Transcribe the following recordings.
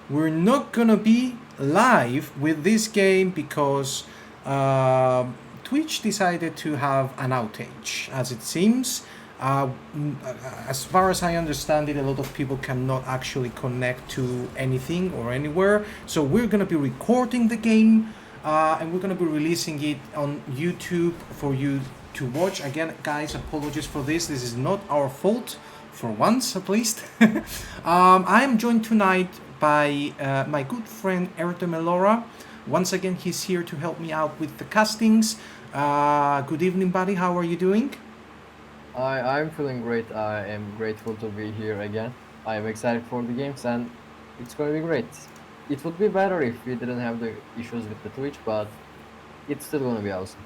we're not gonna be live with this game because Twitch decided to have an outage, as it seems. As far as I understand it, a lot of people cannot actually connect to anything or anywhere. So we're gonna be recording the game and we're gonna be releasing it on YouTube for you to watch. Again, guys, apologies for this. This is not our fault, for once at least. I am joined tonight by my good friend Erto Melora. Once again, he's here to help me out with the castings. Good evening, buddy. How are you doing? I'm feeling great. I am grateful to be here again. I am excited for the games and it's going to be great. It would be better if we didn't have the issues with the Twitch, but it's still going to be awesome.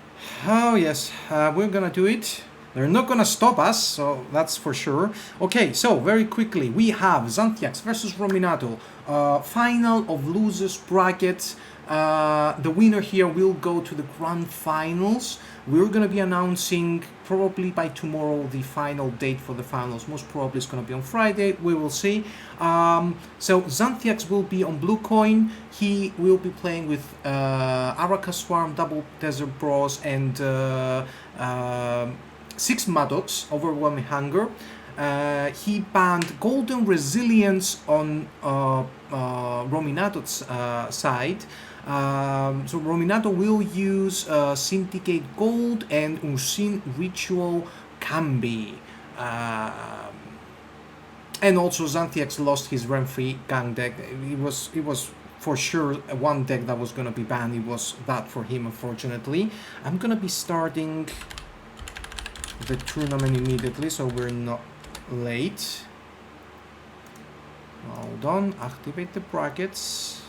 Oh, yes, we're gonna do it. They're not gonna stop us, so that's for sure. Okay, so very quickly, we have Xanthiax versus Rominado, final of losers bracket. The winner here will go to the grand finals. We're gonna be announcing probably by tomorrow the final date for the finals. Most probably it's gonna be on Friday. We will see. So Xanthiax will be on blue coin. He will be playing with Araka Swarm, Double Desert Bros, and 6 Maddox, Overwhelming Hunger. He banned Golden Resilience on Rominado's side. So Rominado will use Syndicate Gold and Unseen Ritual Cambi. And also Xanthiax lost his Renfree gang deck. It was for sure one deck that was gonna be banned. It was that for him, unfortunately. I'm gonna be starting the tournament immediately, so we're not late. Hold on, activate the brackets.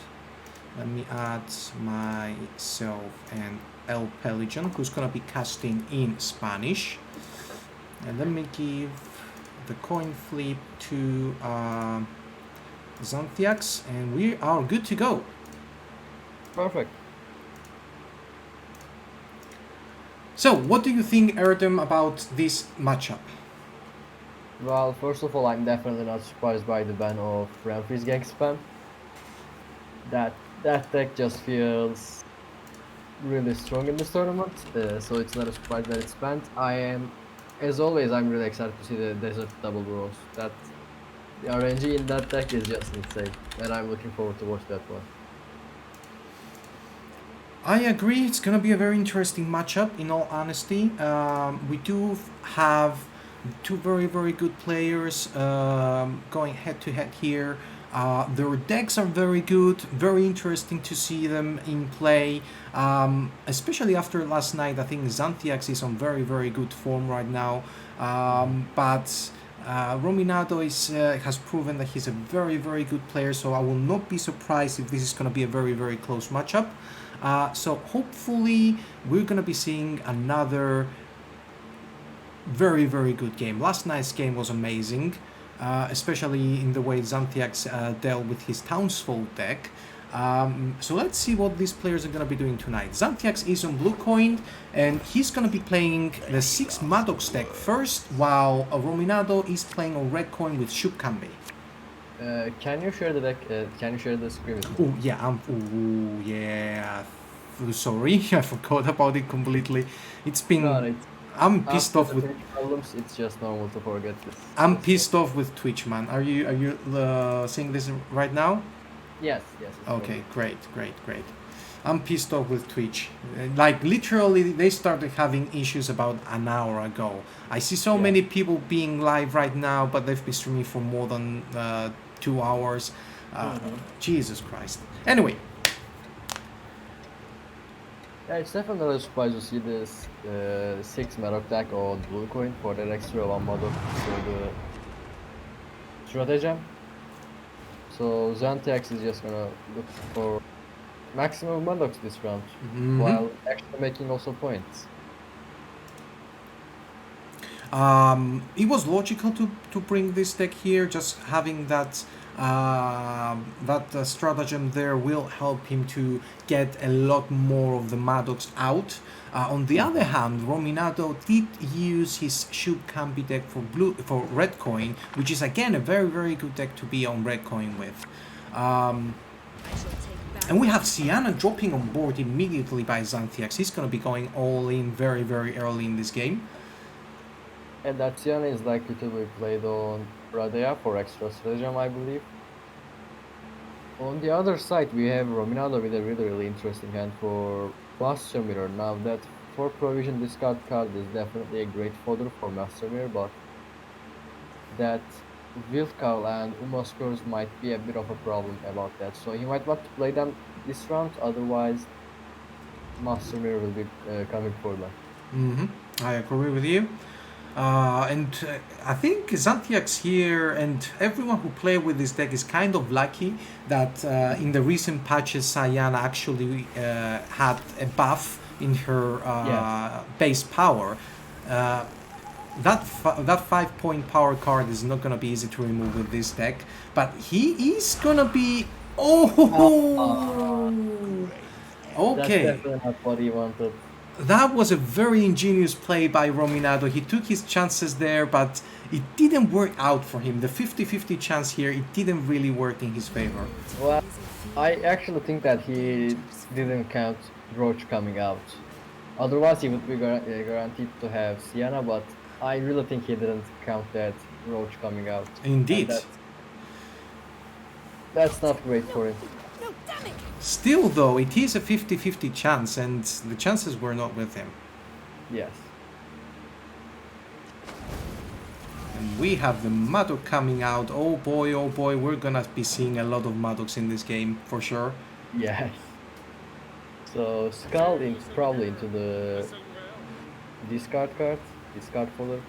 Let me add myself and El Pelican, who's gonna be casting in Spanish. And let me give the coin flip to Xanthiax, and we are good to go. Perfect. So, what do you think, Erdem, about this matchup? Well, first of all, I'm definitely not surprised by the ban of Ramfree's gang spam. That deck just feels really strong in this tournament, so it's not a surprise that it's banned. As always, I'm really excited to see the Desert Double Bros. The RNG in that deck is just insane, and I'm looking forward to watch that one. I agree. It's gonna be a very interesting matchup. In all honesty, we do have two very good players going head to head here. Their decks are very good. Very interesting to see them in play. Especially after last night, I think Xanthiax is on very good form right now. But Rominado has proven that he's a very good player. So I will not be surprised if this is gonna be a very close matchup. So hopefully we're gonna be seeing another very good game. Last night's game was amazing, especially in the way Xanthiax dealt with his Townsfall deck. So let's see what these players are gonna be doing tonight. Xanthiax is on blue coin, and he's gonna be playing the 6 Maddox deck first, while Rominado is playing on red coin with Shubkambi. Can you share the deck? Can you share the screen with me? Oh yeah, sorry, I forgot about it completely. It's been. No, it's I'm pissed after off the with. Twitch problems. It's just normal to forget this. I'm pissed off with Twitch, man. Are you seeing this right now? Yes. It's Okay, great. I'm pissed off with Twitch. Like literally, they started having issues about an hour ago. I see so many people being live right now, but they've been streaming for more than 2 hours. Jesus Christ. Anyway, Yeah, it's definitely a surprise to see this 6 Marok deck on blue coin for that extra 1 Marok for the stratagem. So Xanthiax is just gonna look for maximum Maroks this round, while actually making also points. It was logical to bring this deck here. Just having that stratagem there will help him to get a lot more of the Maddox out. On the other hand, Rominado did use his Shub Cambi deck for red coin, which is again a very good deck to be on red coin with. Um, and we have Sienna dropping on board immediately by Xanthiax. He's going to be going all in very, very early in this game. And Dacian is likely to be played on Radea for extra stratagem, I believe. On the other side, we have Rominado with a really interesting hand for Master Mirror. Now, that for provision discard card is definitely a great fodder for Master Mirror, but that Vilkal and Umaskurs might be a bit of a problem about that. So he might want to play them this round, otherwise Master Mirror will be coming for them. I agree with you. And I think Xanthiax here and everyone who play with this deck is kind of lucky that in the recent patches Sayana actually had a buff in her Yes. base power. Uh, that 5 point power card is not gonna be easy to remove with this deck, but he is gonna be That's okay. definitely not what he wanted. That was a very ingenious play by Rominado. He took his chances there, but it didn't work out for him. The 50-50 chance here, it didn't really work in his favor. Well, I actually think that he didn't count Roach coming out. Otherwise, he would be guaranteed to have Sienna, but I really think he didn't count that Roach coming out. And Indeed. that's not great for him. Still, though, it is a 50-50 chance, and the chances were not with him. Yes. And we have the Madoc coming out. Oh boy, we're gonna be seeing a lot of Madocs in this game, for sure. Yes. So Skull in probably into the discard card, discard folder.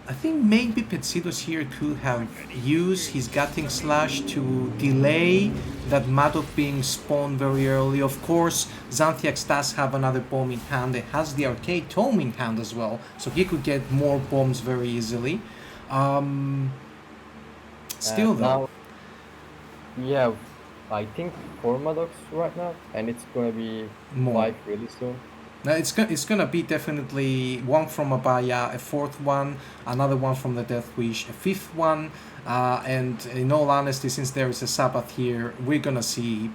I think maybe Petsidos here could have used his Gutting Slash to delay that Madoc being spawned very early. Of course, Xanthiax does have another bomb in hand. It has the Arcade Tome in hand as well, so he could get more bombs very easily. Still And though, now we have, I think, 4 Maddox right now, and it's gonna be more. 5 really soon. Now it's gonna be definitely one from Abaya, a fourth one, another one from the Death Wish, a fifth one, and in all honesty, since there is a Sabbath here, we're gonna see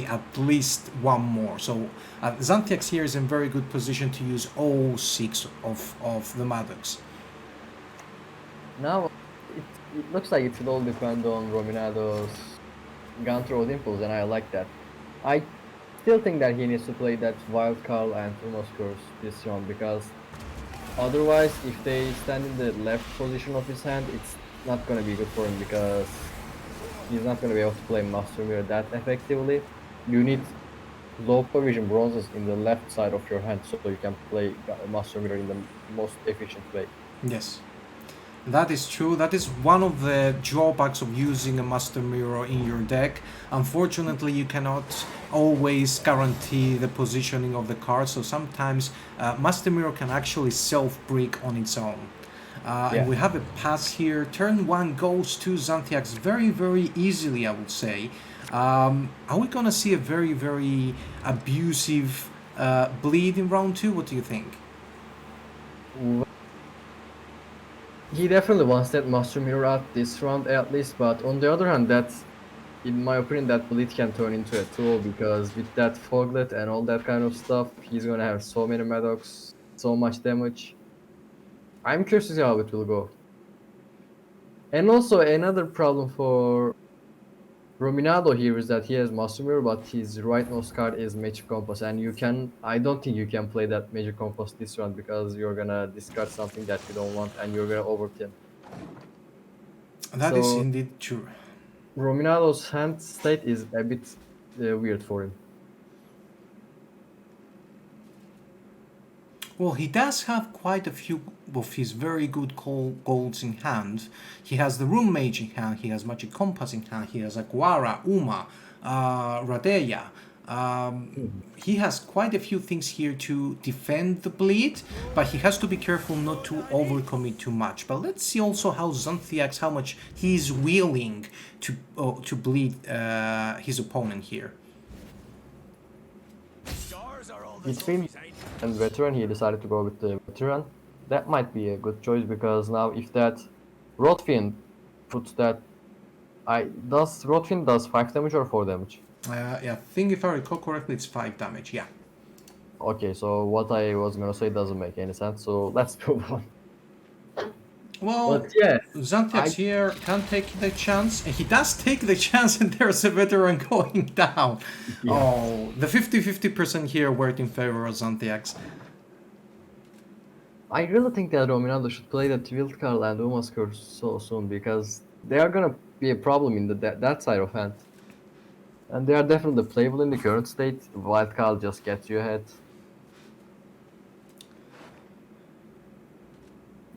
at least one more. So Xanthiax here is in very good position to use all 6 of the Maddox. Now it looks like it will all depend on Rominado's Gunter Olympus, and I like that. I still think that he needs to play that Wild Call and Umos Curse this round, because otherwise, if they stand in the left position of his hand, it's not gonna be good for him, because he's not gonna be able to play Master Mirror that effectively. You need low provision bronzes in the left side of your hand so you can play Master Mirror in the most efficient way. Yes. That is true. That is one of the drawbacks of using a Master Mirror in your deck. Unfortunately, you cannot always guarantee the positioning of the card, so sometimes Master Mirror can actually self-brick on its own. And we have a pass here. Turn 1 goes to Xanthiax very easily, I would say. Are we gonna see a very abusive bleed in round 2? What do you think? He definitely wants that Master Mirror out this round at least, but on the other hand, that, in my opinion, that Bleed can turn into a tool, because with that Foglet and all that kind of stuff, he's gonna have so many Maddox, so much damage. I'm curious to see how it will go. And also, another problem for Rominado here is that he has Master Mirror, but his right nose card is Magic Compass, and I don't think you can play that Magic Compass this round, because you're gonna discard something that you don't want and you're gonna overkill. That is So indeed true. Rominado's hand state is a bit weird for him. Well, he does have quite a few of his very good golds in hand. He has the Rune Mage in hand, he has Magic Compass in hand, he has Aguara, Uma, Radeya. He has quite a few things here to defend the bleed, but he has to be careful not to overcommit too much. But let's see also how Xanthiax, how much he's willing to bleed his opponent here. Between and veteran, he decided to go with the veteran. That might be a good choice, because now if that Rotfiend puts that Does Rotfin does 5 damage or 4 damage? Yeah, I think if I recall correctly, it's 5 damage. Yeah. Okay, so what I was gonna say doesn't make any sense, so let's move on. Well, But yeah, Xanthiax I here can take the chance, and he does take the chance, and there's a veteran going down. yes. Oh, the 50-50% here worked in favor of Xanthiax. I really think that Rominado should play the Twiltkar and Umaskar so soon because they are gonna be a problem in that side of hand. And they are definitely playable in the current state. Wild card just gets you ahead.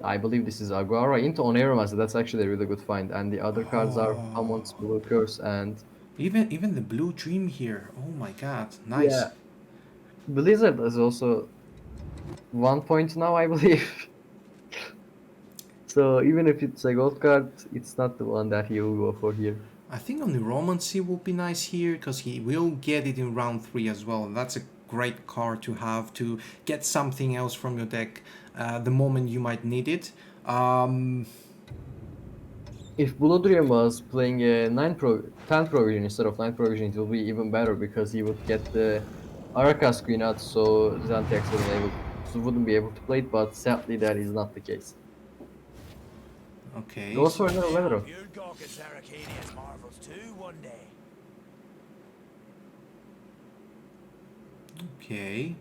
I believe this is Aguara into Oneromaster. That's actually a really good find. And the other cards are Hammond's Blue Curse and Even the blue dream here. Oh my god, nice. yeah, Blizzard is also 1 point now, I believe. So even if it's a gold card, it's not the one that he will go for here. I think on the Romancy will be nice here because he will get it in round 3 as well. That's a great card to have to get something else from your deck the moment you might need it. If Blue Dream was playing a 10 provision instead of 9 provision, it will be even better because he would get the Arakas Queen out, so Xanthiax wouldn't be able to play it, but sadly that is not the case. Okay. Goes for another Venero. You'll gawk at Arcadia's marvels too one day. Okay.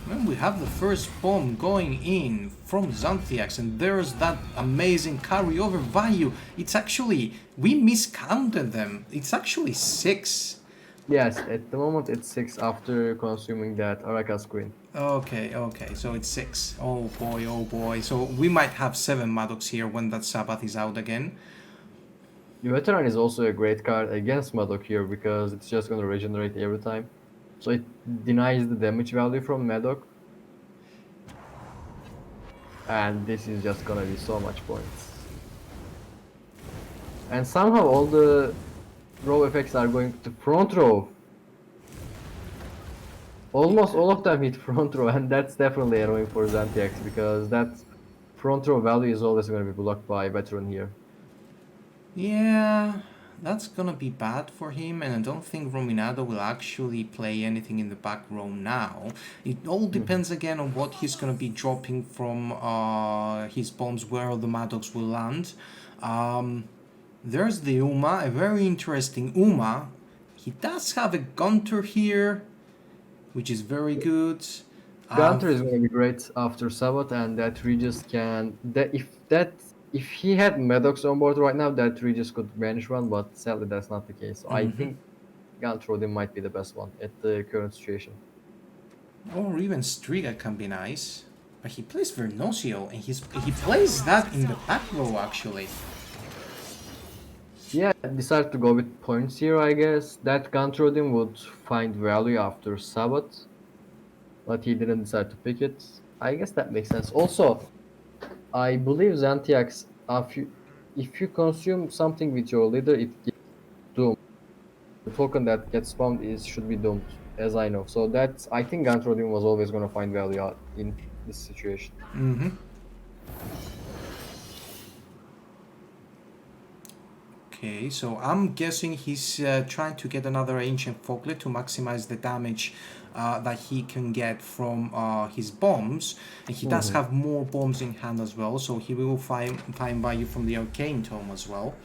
When we have the first bomb going in from Xanthiax, and there's that amazing carryover value. It's actually, we miscounted them. It's actually 6. Yes, at the moment it's 6 after consuming that Arakas Queen. Okay, so it's 6. Oh boy. So we might have 7 Maddox here when that Sabbath is out again. The Veteran is also a great card against Madoc here because it's just gonna regenerate every time. So it denies the damage value from Madoc. And this is just gonna be so much points. And somehow all the row effects are going to front row. Almost all of them hit front row, and that's definitely annoying for Xanthiax because that front row value is always going to be blocked by Veteran here. Yeah, that's gonna be bad for him, and I don't think Rominado will actually play anything in the back row now. It all depends again on what he's gonna be dropping from his bombs, where the Maddox will land. There's the Uma, a very interesting Uma. He does have a Gunter here, which is very good. Gunter is going to be great after Sabbath, and that Regis can. If he had Maddox on board right now, that Regis could banish one, but sadly that's not the case. So I think Gunter Odin might be the best one at the current situation. Or even Striga can be nice. But he plays Vernosio, and he plays that in the back row actually. Yeah, decided to go with points here, I guess. That Gunter Odin would find value after Sabbath, but he didn't decide to pick it. I guess that makes sense. Also, I believe Xanthiax, if you consume something with your leader, it gives doom. The token that gets spammed should be doomed, as I know. So that's I think Gunter Odin was always gonna find value out in this situation. Okay, so I'm guessing he's trying to get another Ancient Folklet to maximize the damage that he can get from his bombs. And he does have more bombs in hand as well, so he will find value from the Arcane Tome as well.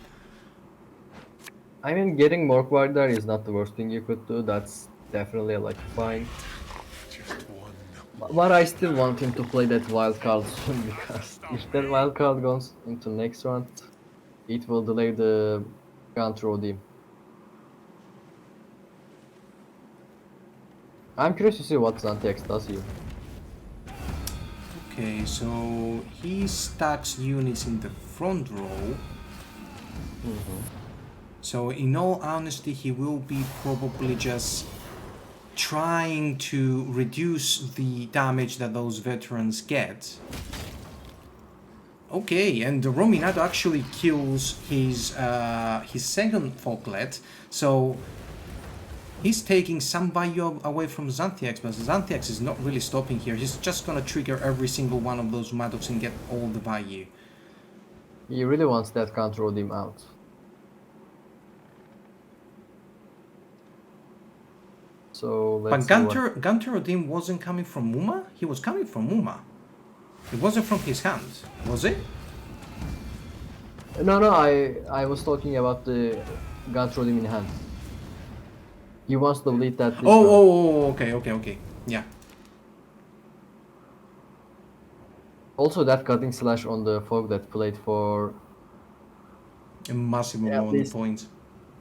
I mean, getting Mork Vardar is not the worst thing you could do. That's definitely like fine. But I still want him to play that wild card soon because if that wild card goes into next round, it will delay the Gunter Odin. I'm curious to see what Xanthiax does here. Okay, so he stacks units in the front row. So in all honesty, he will be probably just trying to reduce the damage that those veterans get. Okay, and the Rominado actually kills his second Folklet, so he's taking some value away from Xanthiax, but Xanthiax is not really stopping here. He's just gonna trigger every single one of those Maddox and get all the value. He really wants that control him out. So But let's see what. Gunter Odin wasn't coming from Muma? He was coming from Muma. It wasn't from his hand, was it? No, no, I was talking about the gun throw him in hand. He wants to lead that this round. Okay. Yeah. Also, that cutting slash on the fog that played for A massive at amount of least points.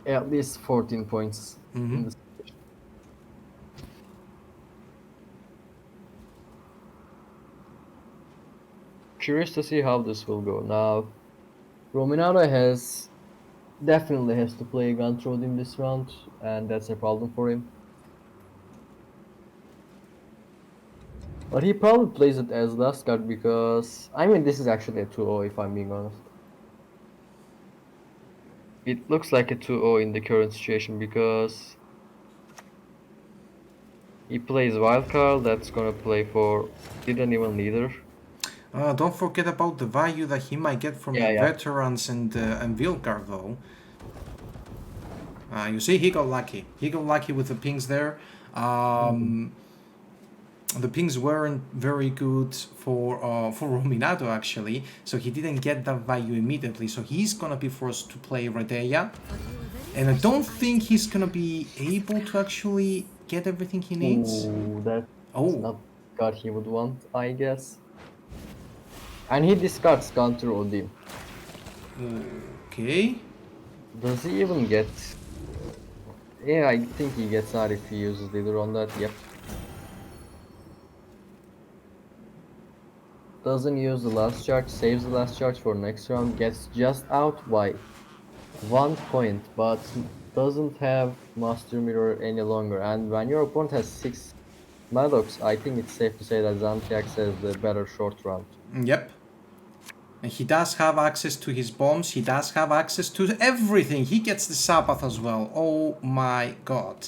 at least 14 points Mm-hmm. in this. Curious to see how this will go. Now, Rominado definitely has to play gun throw in this round, and that's a problem for him. But he probably plays it as last card because I mean this is actually a 2-0 if I'm being honest. It looks like a 2-0 in the current situation because he plays wildcard that's gonna play for didn't even leader. Don't forget about the value that he might get from Yeah, your yeah. veterans and Vilgar though. You see, he got lucky. He got lucky with the pings there. The pings weren't very good for Rominado actually, so he didn't get that value immediately. So he's gonna be forced to play Redeya, and I don't think he's gonna be able to actually get everything he needs. Ooh, that's Oh, not the card he would want, I guess. And he discards counter Odim. okay. Does he even get? Yeah, I think he gets out if he uses leader on that. Yep. Doesn't use the last charge, saves the last charge for next round, gets just out by 1 point, but doesn't have Master Mirror any longer. And when your opponent has 6 Maddox, I think it's safe to say that Xanthiax has the better short round. Yep. And he does have access to his bombs. He does have access to everything. He gets the Sabbath as well. Oh my god.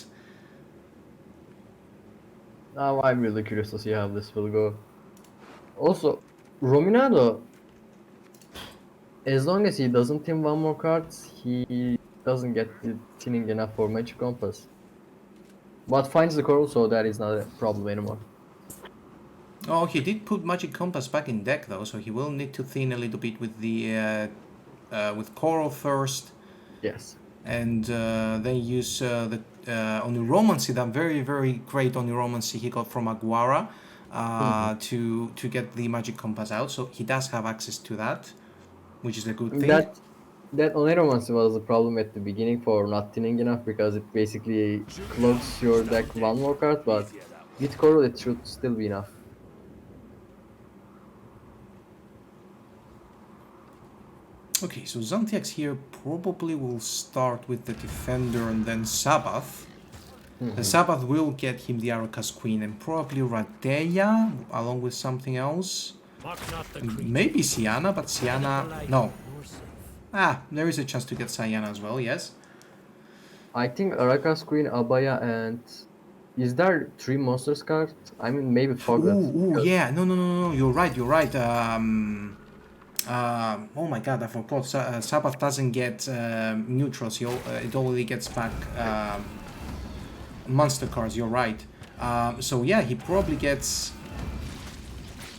Now I'm really curious to see how this will go. Also, Rominado, as long as he doesn't team one more card, he doesn't get the thinning enough for Magic Compass. But finds the coral, so that is not a problem anymore. Oh, he did put Magic Compass back in deck though, so he will need to thin a little bit with the with Coral first, Yes. and then use the Oniromancy, that very great Oniromancy he got from Aguara, to get the Magic Compass out. So he does have access to that, which is a good thing. That Oneromancy was the problem at the beginning for not thinning enough because it basically cloaks your deck one more card, but with Coral it should still be enough. Okay, so Xanthiax here probably will start with the Defender and then Sabbath. The Sabbath will get him the Araka's Queen and probably Radeya along with something else. Maybe Siana, but Siana... No. Ah, there is a chance to get Siana as well, yes. I think Araka's Queen, Abaya, and is there 3 monsters cards? I mean, maybe Foglet. Ooh, yeah. No. You're right. Oh my god, I forgot. Sabbath doesn't get neutrals. It only gets back monster cards. You're right. So yeah, he probably gets...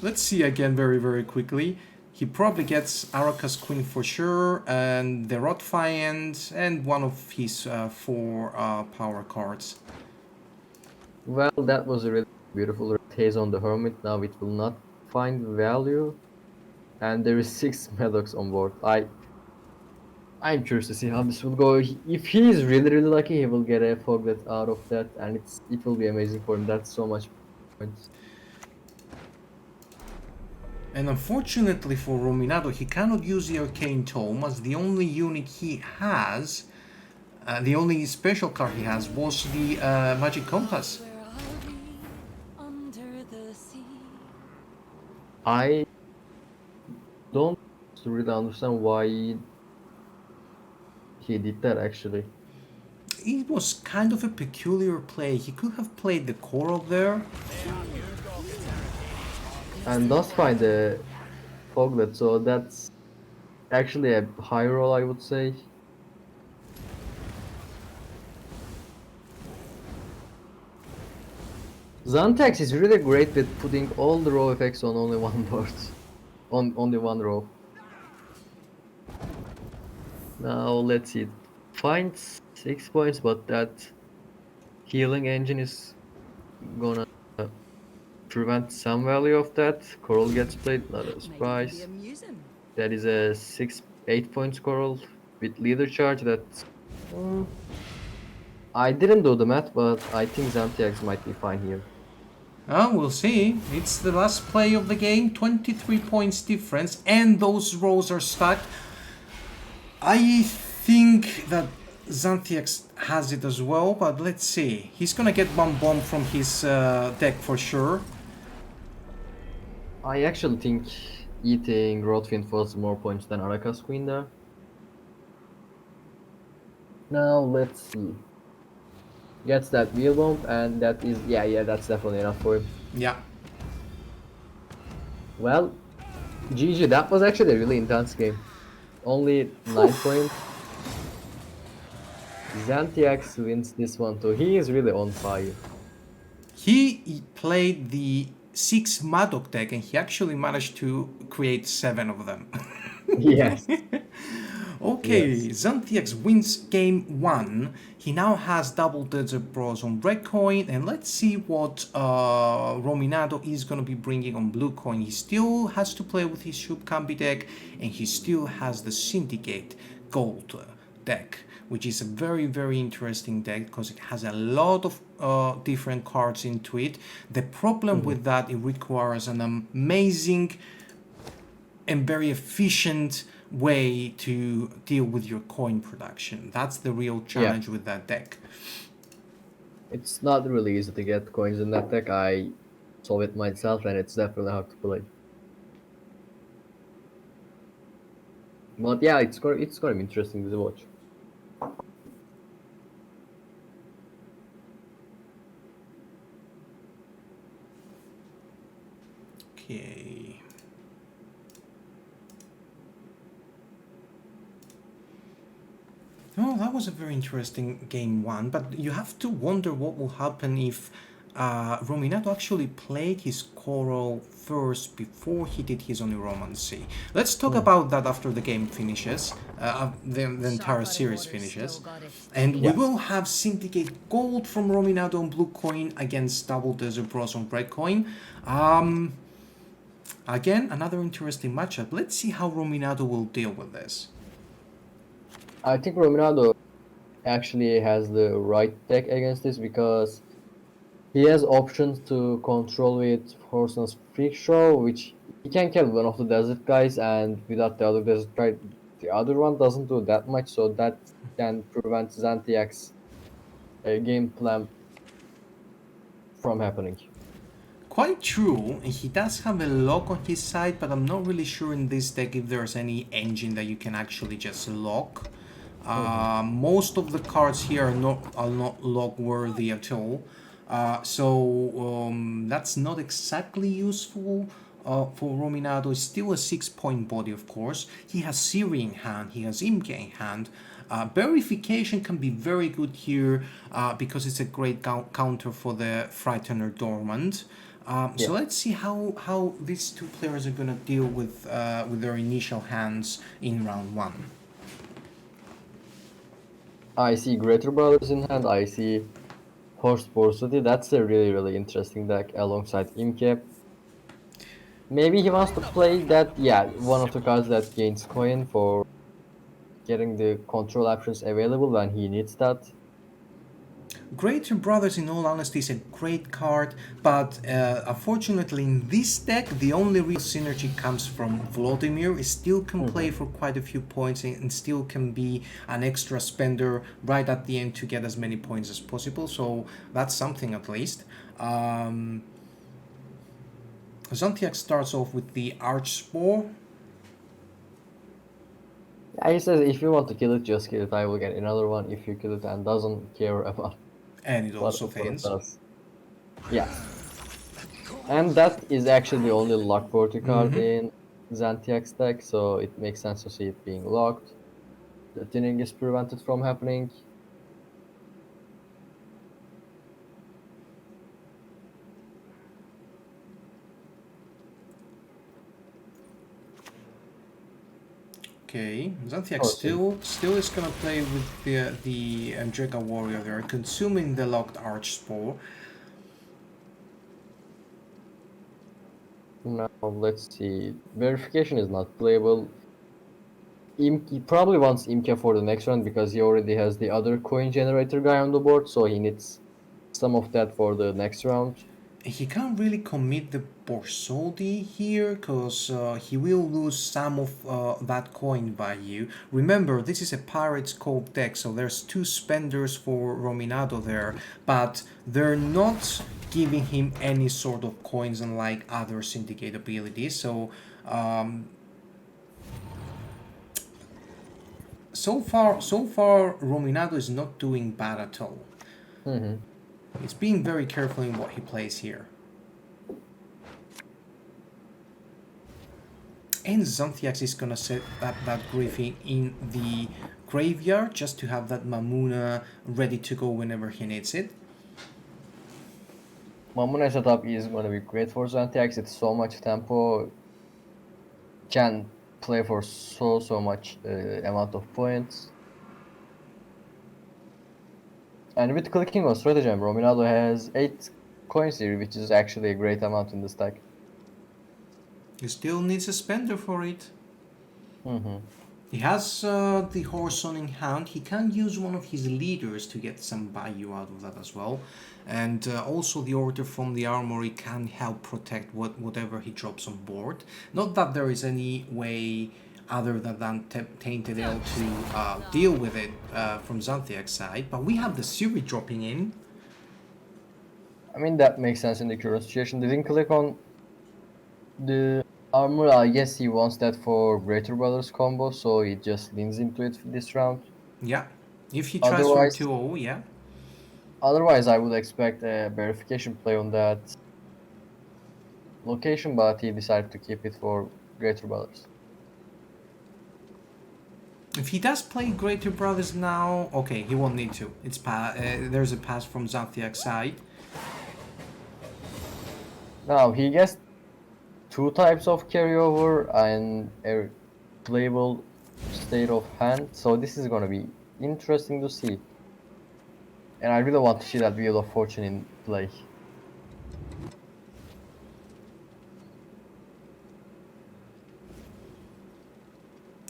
Let's see again very quickly. He probably gets Araka's Queen for sure, and the Rotfiend, and one of his 4 power cards. Well, that was a really beautiful Haze on the Hermit. Now it will not find value. And there is 6 Maddox on board. I'm curious to see how this will go. If he is really lucky, he will get a Foglet out of that, and it will be amazing for him. That's so much points. And unfortunately for Rominado, he cannot use the Arcane Tome, as the only unit he has, the only special card he has, was the Magic Compass. I don't really understand why he did that actually. It was kind of a peculiar play. He could have played the Coral there. And does find the Foglet, so that's Actually, a high roll, I would say. Xanthiax is really great with putting all the row effects on only one board. On only one row. Now let's see. Finds 6 points, but that healing engine is gonna prevent some value of that. Coral gets played, not a Maybe it'll be surprise. amusing. That is a 8 points Coral with leader charge. That mm, I didn't do the math, but I think Xanthiax might be fine here. We'll see. It's the last play of the game, 23 points difference, and those rows are stacked. I think that Xanthiax has it as well, but let's see. He's gonna get one bomb from his deck for sure. I actually think eating Rotfiend was more points than Araka's Queen there. Now let's see. Gets that wheel bomb, and that is yeah, that's definitely enough for him. Yeah. Well, GG, that was actually a really intense game. Only 9 points. Xanthiax wins this one too. He is really on fire. He played the 6 Madoc deck and he actually managed to create 7 of them. Yes. Okay, Yes. Xanthiax wins game 1. He now has double desert bros on red coin, and let's see what Rominado is going to be bringing on blue coin. He still has to play with his Shubkambi deck, and he still has the Syndicate gold deck, which is a very, very interesting deck because it has a lot of different cards into it. The problem with that, it requires an amazing and very efficient way to deal with your coin production. That's the real challenge with that deck. It's not really easy to get coins in that deck. I solve it myself, and it's definitely hard to play. But yeah, it's gonna be interesting to watch. Okay. Oh, that was a very interesting game 1, but you have to wonder what will happen if Rominato actually played his Coral first before he did his Oniromancy. Let's talk about that after the game finishes, the entire series finishes. And we will have Syndicate Gold from Rominado on blue coin against Double Desert Bros on red coin. Again, another interesting matchup. Let's see how Rominado will deal with this. I think Rominado actually has the right deck against this because he has options to control with Horseman's Freak Show, which he can kill one of the desert guys, and without the other desert guy, the other one doesn't do that much, so that can prevent Xanthiax game plan from happening. Quite true, and he does have a lock on his side, but I'm not really sure in this deck if there's any engine that you can actually just lock. Most of the cards here are not lock worthy at all, so that's not exactly useful for Rominado. It's still a 6-point body, of course. He has Siri in hand, he has Imke in hand. Verification can be very good here because it's a great counter for the Frightener Dormant. So let's see how these two players are gonna deal with their initial hands in round 1. I see Greater Brothers in hand, I see Horse Borsody. That's a really, really interesting deck alongside Imke. Maybe he wants to play that, one of the cards that gains coin for getting the control options available when he needs that. Greater Brothers, in all honesty, is a great card, but unfortunately in this deck, the only real synergy comes from Vladimir. He still can play for quite a few points and still can be an extra spender right at the end to get as many points as possible, so that's something at least. Xanthiax starts off with the Archspore. Yeah, he says if you want to kill it, just kill it. I will get another one if you kill it, and doesn't care about And it also what it fails. does. Yeah. And that is actually the only luck 40 card in Xanthiax deck, so it makes sense to see it being locked. The thinning is prevented from happening. Okay, Xanthiax Oh, so still is gonna play with the Dragon Warrior there, consuming the locked Arch Spore. now let's see. Verification is not playable. He probably wants Imke for the next round because he already has the other coin generator guy on the board, so he needs some of that for the next round. He can't really commit the Borsodi here because he will lose some of that coin value. Remember, this is a Pirates Cove deck, so there's two spenders for Rominado there, but they're not giving him any sort of coins unlike other syndicate abilities. So far, Rominado is not doing bad at all. Mm-hmm. He's being very careful in what he plays here. And Xanthiax is gonna set that Griffin in the graveyard just to have that Mamuna ready to go whenever he needs it. Mamune setup is going to be great for Xanthiax. It's so much tempo, can play for so much amount of points. And with clicking on stratagem, Rominado has 8 coins here, which is actually a great amount in this deck. He still needs a spender for it. Mm-hmm. He has the horse on in hand. He can use one of his leaders to get some value out of that as well. And also the order from the armory can help protect whatever he drops on board. Not that there is any way other than Tainted Ale to deal with it from Xanthiax's side. But we have the Siri dropping in. I mean, that makes sense in the current situation. They didn't click on the armor. I guess he wants that for Greater Brothers combo, so he just leans into it this round. Yeah. If he tries for Otherwise, 2-0, yeah. otherwise, I would expect a verification play on that location, but he decided to keep it for Greater Brothers. If he does play Greater Brothers now, okay, he won't need to. There's a pass from Xanthiax's side. Now he gets 2 types of carryover and a playable state of hand, so this is gonna be interesting to see. And I really want to see that Wheel of Fortune in play.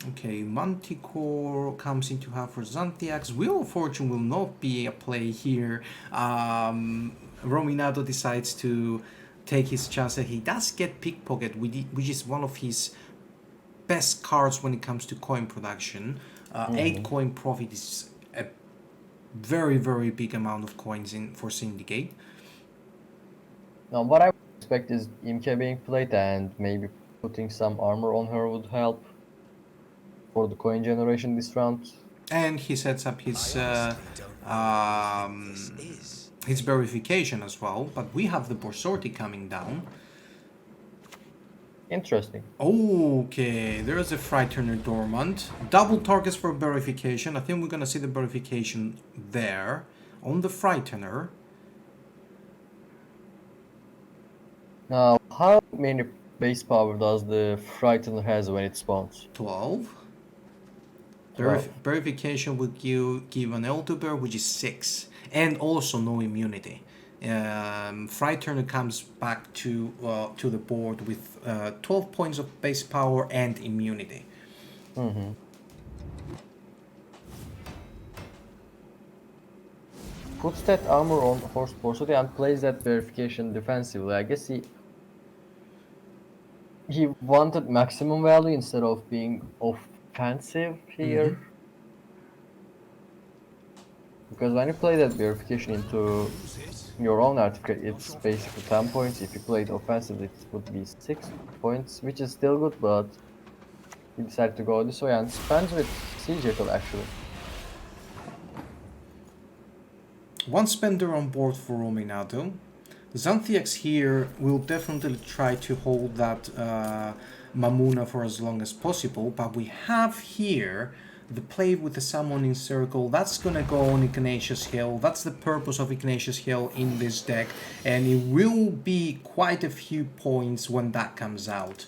Okay, Manticore comes into half for Xanthiax. Wheel of Fortune will not be a play here. Rominado decides to take his chances. He does get Pickpocket, which is one of his best cards when it comes to coin production. 8 coin profit is a very big amount of coins in for Syndicate. Now what I would expect is Imke being played and maybe putting some armor on her would help for the coin generation this round. And he sets up his verification as well, but we have the Borsorti coming down. Interesting. Okay, there's a Frightener dormant. Double targets for verification. I think we're gonna see the verification there on the Frightener. Now, how many base power does the Frightener has when it spawns? 12. 12. Verification would give an Elder, which is 6, and also no immunity. Frightener comes back to the board with 12 points of base power and immunity. Mm-hmm. Puts that armor on Horse Borsody and plays that verification defensively. I guess he wanted maximum value instead of being offensive here. Because when you play that verification into your own artifact, it's basically 10 points. If you play it offensively, it would be 6 points, which is still good, but he decided to go this way and spends with Sea Jekyll actually. One spender on board for Rominado. Xanthiax here will definitely try to hold that Mamuna for as long as possible, but we have here the play with the summoning circle. That's gonna go on Ignatius Hill. That's the purpose of Ignatius Hill in this deck, and it will be quite a few points when that comes out.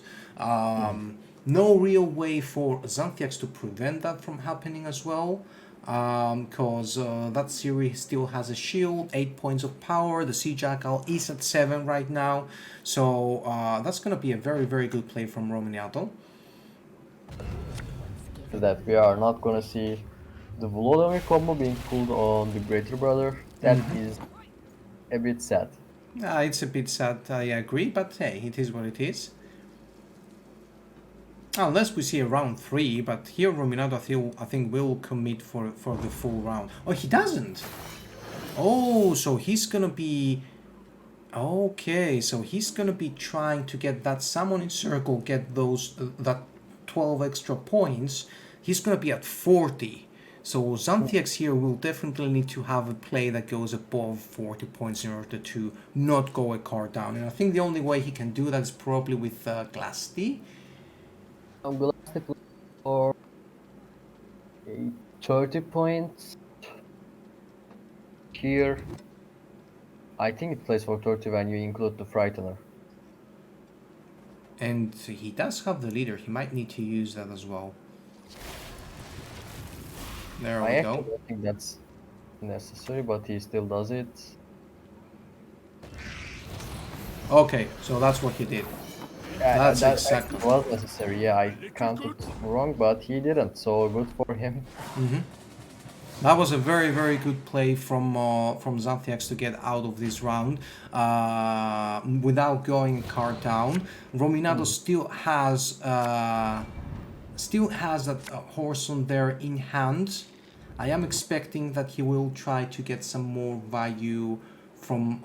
No real way for Xanthiax to prevent that from happening as well, because that series still has a shield, 8 points of power. The Sea Jackal is at 7 right now, so that's gonna be a very, very good play from Rominato. That we are not gonna see the Vladimir combo being pulled on the greater brother. That is a bit sad. It's a bit sad, I agree, but hey, it is what it is. Unless we see a round 3, but here Rominato I think will commit for the full round. Oh, he doesn't! Oh, so he's gonna be... Okay, so he's gonna be trying to get that summoning circle, get those that 12 extra points. He's gonna be at 40. So Xanthiax here will definitely need to have a play that goes above 40 points in order to not go a card down. And I think the only way he can do that is probably with Glassty. Will I play for 30 points here? I think it plays for 30 when you include the Frightener. And he does have the leader. He might need to use that as well. There I we actually go. don't think that's necessary, but he still does it. Okay, so that's what he did. Yeah, That's that exactly. actually was necessary. Yeah, I counted wrong, but he didn't. So good for him. That was a very, very good play from Xanthiax to get out of this round without going a card down. Rominato still has that horse on there in hand. I am expecting that he will try to get some more value from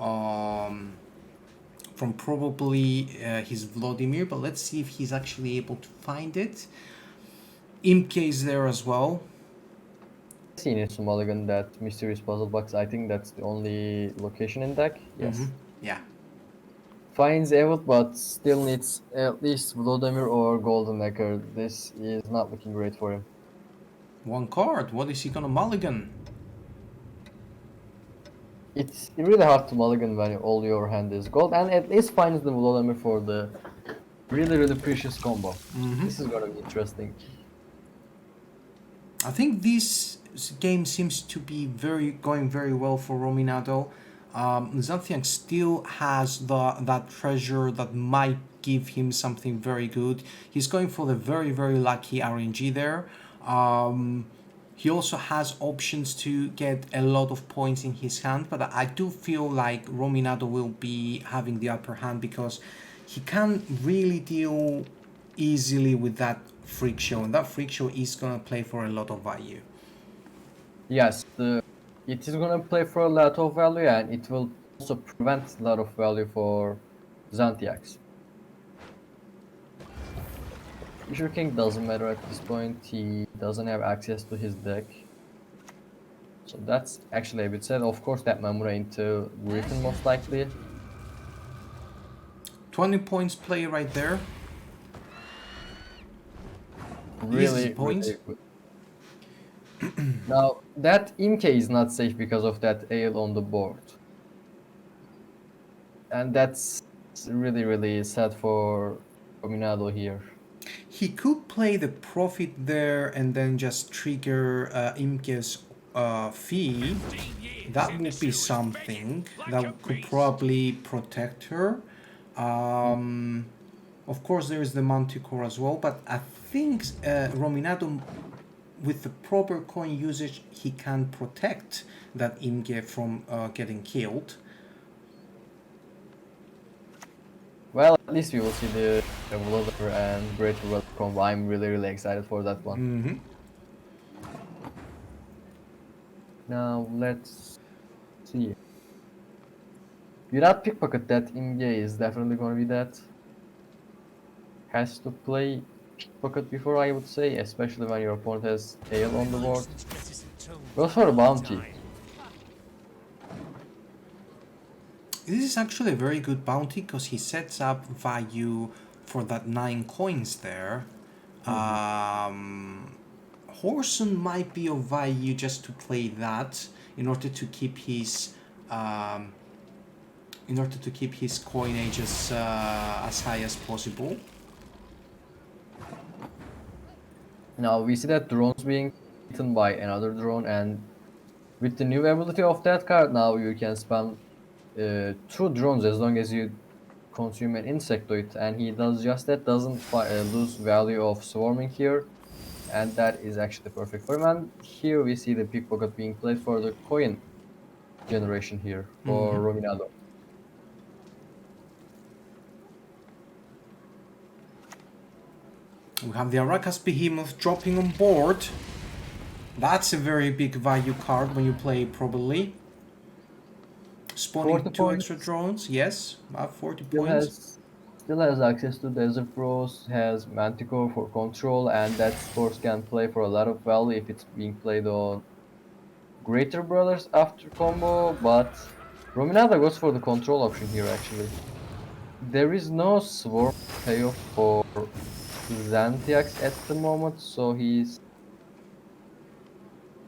probably his Vladimir, but let's see if he's actually able to find it. Imke is there as well. Seen in Mulligan that mysterious puzzle box. I think that's the only location in deck. Yes. Yeah. Finds Evil, but still needs at least Vladimir or Golden Necker. This is not looking great for him. One card. What is he gonna mulligan? It's really hard to mulligan when all your hand is gold, and at least finds the Vladimir for the really, really precious combo. This is gonna be interesting. I think this game seems to be going very well for Rominato. Xanthiax still has that treasure that might give him something very good. He's going for the very, very lucky RNG there. He also has options to get a lot of points in his hand, but I do feel like Rominato will be having the upper hand because he can really deal easily with that freak show, and that freak show is gonna play for a lot of value. Yes, it is gonna play for a lot of value, and it will also prevent a lot of value for Xanthiax. Fisher King doesn't matter at this point. He doesn't have access to his deck. So that's actually a bit sad. Of course, that Mamura into Griffin most likely. 20 points play right there. Really, Easy points. really good. Now, that Imke is not safe because of that Ale on the board. And that's really, really sad for Rominado here. He could play the profit there and then just trigger Imke's fee. That would be something that could probably protect her. Of course, there is the Manticore as well, but I think Rominato, with the proper coin usage, he can protect that Imke from getting killed. Well, at least we will see the Developer and Great World combo. I'm really, really excited for that one. Now, let's see. Without Pickpocket, that Imge is definitely going to be that. Has to play Pickpocket before, I would say, especially when your opponent has Ale on the board. Goes for a bounty. This is actually a very good bounty because he sets up value for that 9 coins there. Horson might be of value just to play that in order to keep his coinage as high as possible. Now we see that drones being eaten by another drone, and with the new ability of that card, now you can spam 2 drones as long as you consume an insectoid, and he does just that, doesn't lose value of swarming here, and that is actually perfect for him. And here we see the pickpocket being played for the coin generation here for Rominado. We have the Aracas Behemoth dropping on board. That's a very big value card when you play it properly. Spawning 40 2 points. extra drones, yes, 40 Still points. has access to Desert Bros, has Manticore for control, and that force can play for a lot of value if it's being played on Greater Brothers after combo, but Rominada goes for the control option here actually. There is no swarm payoff for Xanthiax at the moment, so he's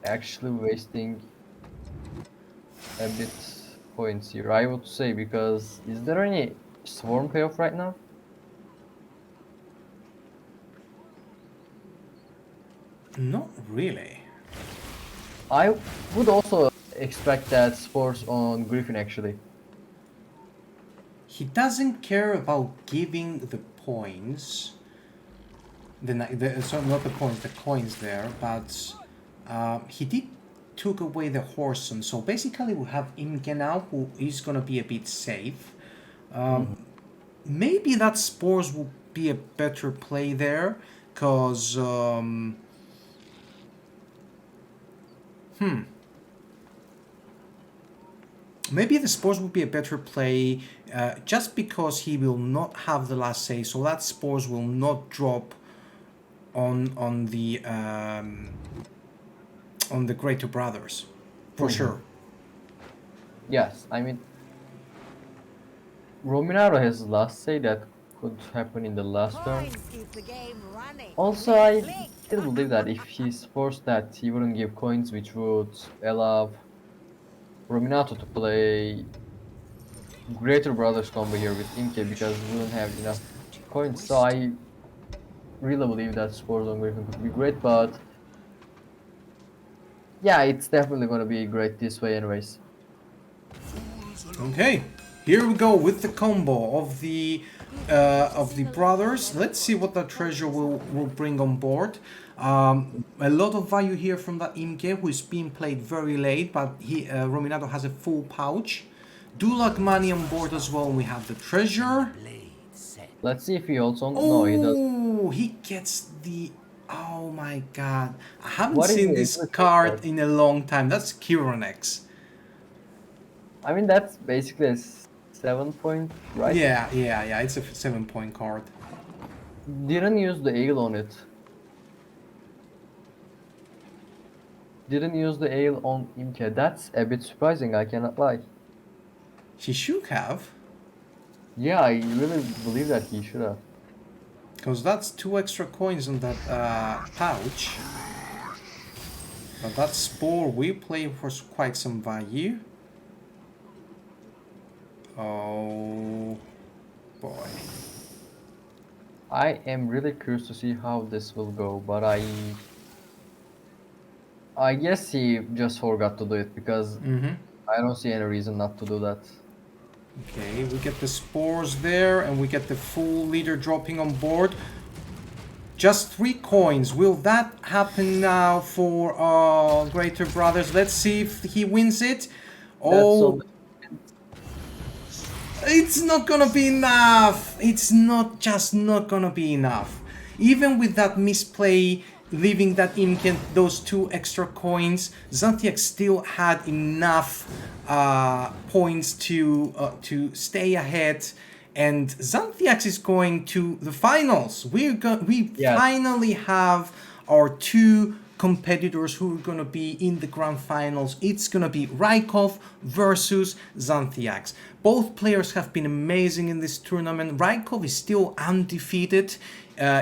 actually wasting a bit points here, I would say, because is there any swarm payoff right now? Not really. I would also expect that spores on Griffin actually. He doesn't care about giving the points. Sorry, not the points, the coins there, but he did took away the Horson. So basically we have Imge now, who is gonna be a bit safe. Maybe that Spores will be a better play there, cause maybe the Spores would be a better play, just because he will not have the last say, so that Spores will not drop on the Greater Brothers, for sure. Yes, I mean, Rominado has last say that could happen in the last turn. Coins keep the game running. Also, I still believe that if he's forced that, he wouldn't give coins, which would allow Rominato to play Greater Brothers combo here with Imke because he wouldn't have enough coins. So I really believe that Spores on Griffin could be great, but yeah, it's definitely gonna be great this way anyways. Okay, here we go with the combo of the brothers. Let's see what that treasure will bring on board. A lot of value here from that Imke, who is being played very late, but Rominado has a full pouch. Dulac money on board as well. We have the treasure. Let's see if he also no, he does. Oh, he gets the. Oh my god, I haven't What is seen it? this What's card that? in a long time. That's Kironex. I mean, that's basically a 7-point, right? Yeah, it's a 7-point card. Didn't use the ale on it. Didn't use the ale on Imke. That's a bit surprising, I cannot lie. He should have, Yeah, I really believe that he should have. because that's 2 extra coins on that pouch. But that Spore will play for quite some value. Oh boy. I am really curious to see how this will go, but I guess he just forgot to do it because I don't see any reason not to do that. Okay, we get the Spores there, and we get the full leader dropping on board. Just 3 coins. Will that happen now for Greater Brothers? Let's see if he wins it. Oh, it's not gonna be enough. It's not gonna be enough. Even with that misplay, leaving that Imken, those 2 extra coins, Xanthiax still had enough points to stay ahead. And Xanthiax is going to the finals. We finally have our 2 competitors who are going to be in the grand finals. It's going to be Rykov versus Xanthiax. Both players have been amazing in this tournament. Rykov is still undefeated.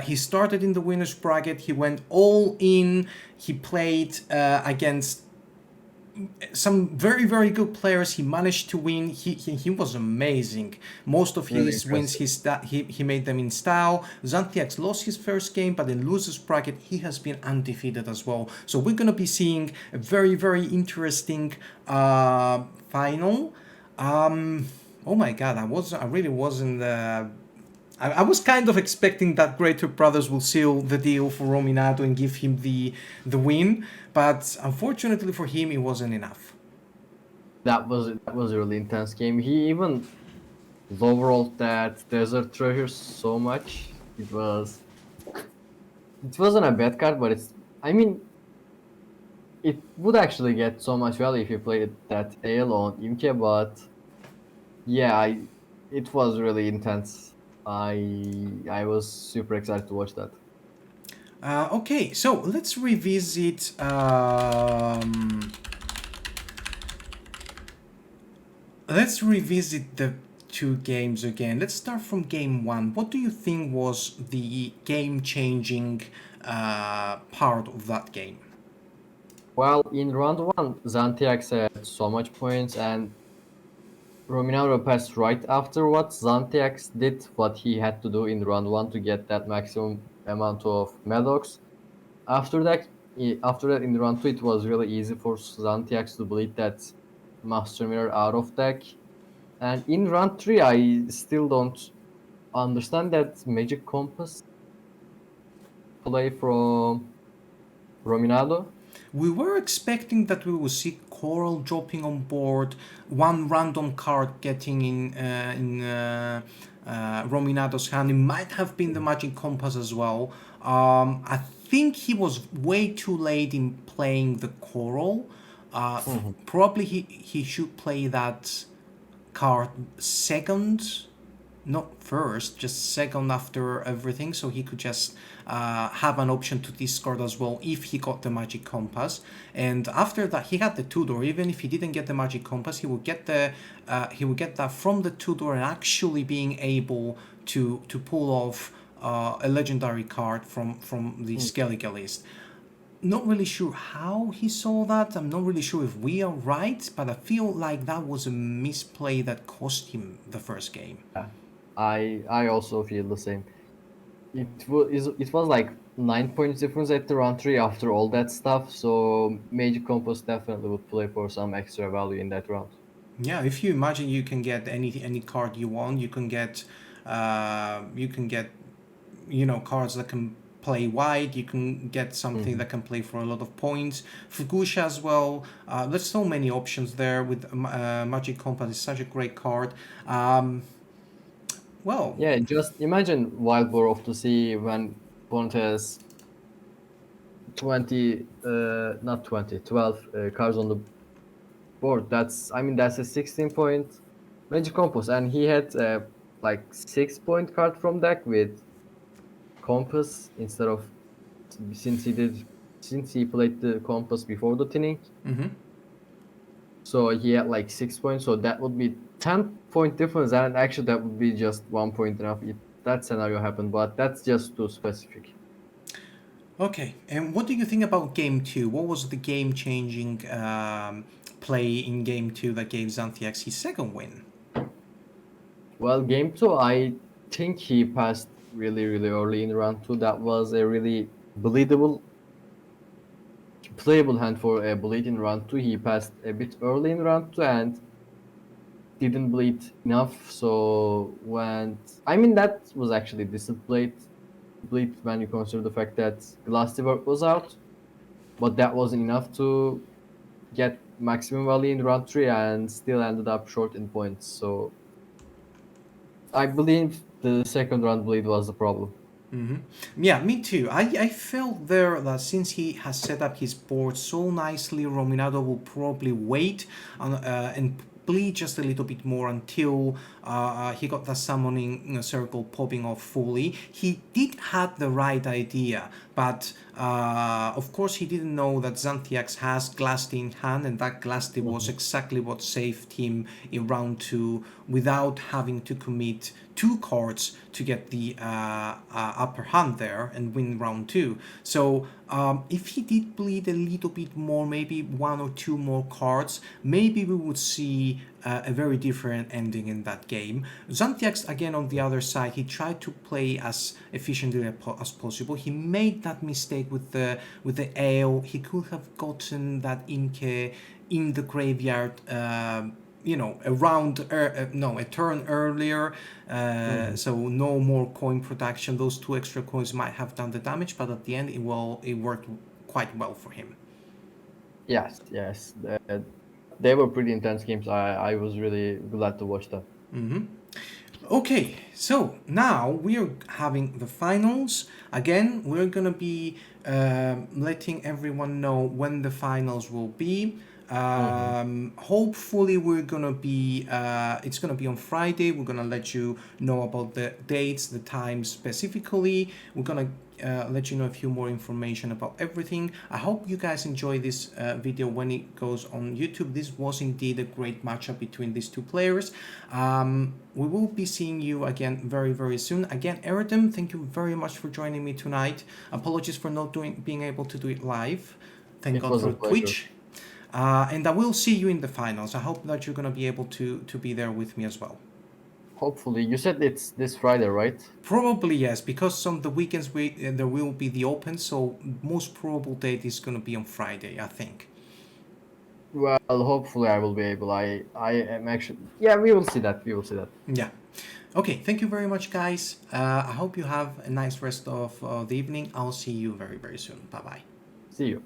He started in the winner's bracket. He went all in. He played against some very very good players. He managed to win. He was amazing. Most of Really his wins he made them in style. Xanthiax lost his first game, but in losers bracket he has been undefeated as well. So we're gonna be seeing a very very interesting final. Oh my god, I really wasn't. I was kind of expecting that Greater Brothers will seal the deal for Rominado and give him the win, but unfortunately for him, it wasn't enough. That was a really intense game. He even overall that Desert Treasure so much. It wasn't a bad card, but I mean it would actually get so much value if you played that Ale on Imke, but yeah, it was really intense. I was super excited to watch that. Okay, so let's revisit. Let's revisit the two games again. Let's start from game one. What do you think was the game-changing part of that game? Well, in round one, Xanthiax had so much points, and Rominado passed right after what Xanthiax did, what he had to do in round one to get that maximum amount of Maddox. After that, after that in round two, it was really easy for Xanthiax to bleed that Master Mirror out of deck. And in round three, I still don't understand that Magic Compass play from Rominado. We were expecting that we would see Coral dropping on board, one random card getting in Rominado's hand. It might have been the Magic Compass as well. I think he was way too late in playing the Coral. Probably he should play that card second, not first, just second after everything, so he could just have an option to discard as well if he got the Magic Compass. And after that, he had the Tudor. Even if he didn't get the Magic Compass, he would get that from the Tudor and actually being able to pull off a legendary card from the Skellige list. Not really sure how he saw that. I'm not really sure if we are right, but I feel like that was a misplay that cost him the first game. Yeah, I also feel the same. It was like 9 points difference at the round three after all that stuff. So Magic Compass definitely would play for some extra value in that round. Yeah, if you imagine you can get any card you want, you can get cards that can play wide. You can get something that can play for a lot of points. Fugusha as well. There's so many options there with Magic Compass. Is such a great card. Well, Yeah, just imagine Wild Boar of the Sea when opponent has 20, not 20, 12 cards on the board. That's a 16 point Magic Compass, and he had like 6 point card from deck with Compass instead of since he played the Compass before the thinning. mhm. So he had like 6 points, so that would be 10 point difference, and actually that would be just 1 point enough if that scenario happened, but that's just too specific. Okay, and what do you think about game two? What was the game-changing play in game two that gave Xanthiax his second win? Well, game two, I think he passed really, really early in round two. That was a really bleedable, playable hand for a bleed in round two. He passed a bit early in round two and didn't bleed enough. So that was actually decent bleed when you consider the fact that Glasswork was out, but that wasn't enough to get maximum value in round three and still ended up short in points. So I believe the second round bleed was the problem. Yeah, me too. I felt there that since he has set up his board so nicely, Rominado will probably wait and bleed just a little bit more until he got the summoning circle popping off fully. He did have the right idea, but Of course, he didn't know that Xanthiax has Glassty in hand, and that Glassty was exactly what saved him in round 2 without having to commit 2 cards to get the upper hand there and win round 2. So if he did bleed a little bit more, maybe 1 or 2 more cards, maybe we would see a very different ending in that game. Xanthiax, again, on the other side, he tried to play as efficiently as possible. He made that mistake with the ale. He could have gotten that Imke in the graveyard. A turn earlier, so no more coin production. Those 2 extra coins might have done the damage, but at the end, it worked quite well for him. Yes, yes. They were pretty intense games. I was really glad to watch them. Okay, so now we are having the finals. Again, we're gonna be letting everyone know when the finals will be. Hopefully we're gonna be it's gonna be on Friday. We're gonna let you know about the dates, the times specifically. We're gonna let you know a few more information about everything. I hope you guys enjoy this video when it goes on YouTube. This was indeed a great matchup between these 2 players. We will be seeing you again very, very soon. Again, Eridem, thank you very much for joining me tonight. Apologies for not being able to do it live. Thank It God was for a pleasure. Twitch. And I will see you in the finals. I hope that you're going to be able to be there with me as well. Hopefully, you said it's this Friday, right? Probably yes, because on the weekends there will be the Open, so most probable date is going to be on Friday, I think. Well, hopefully I will be able. I am actually. Yeah, we will see that. We will see that. Yeah. Okay, thank you very much, guys. I hope you have a nice rest of the evening. I'll see you very, very soon. Bye-bye. See you.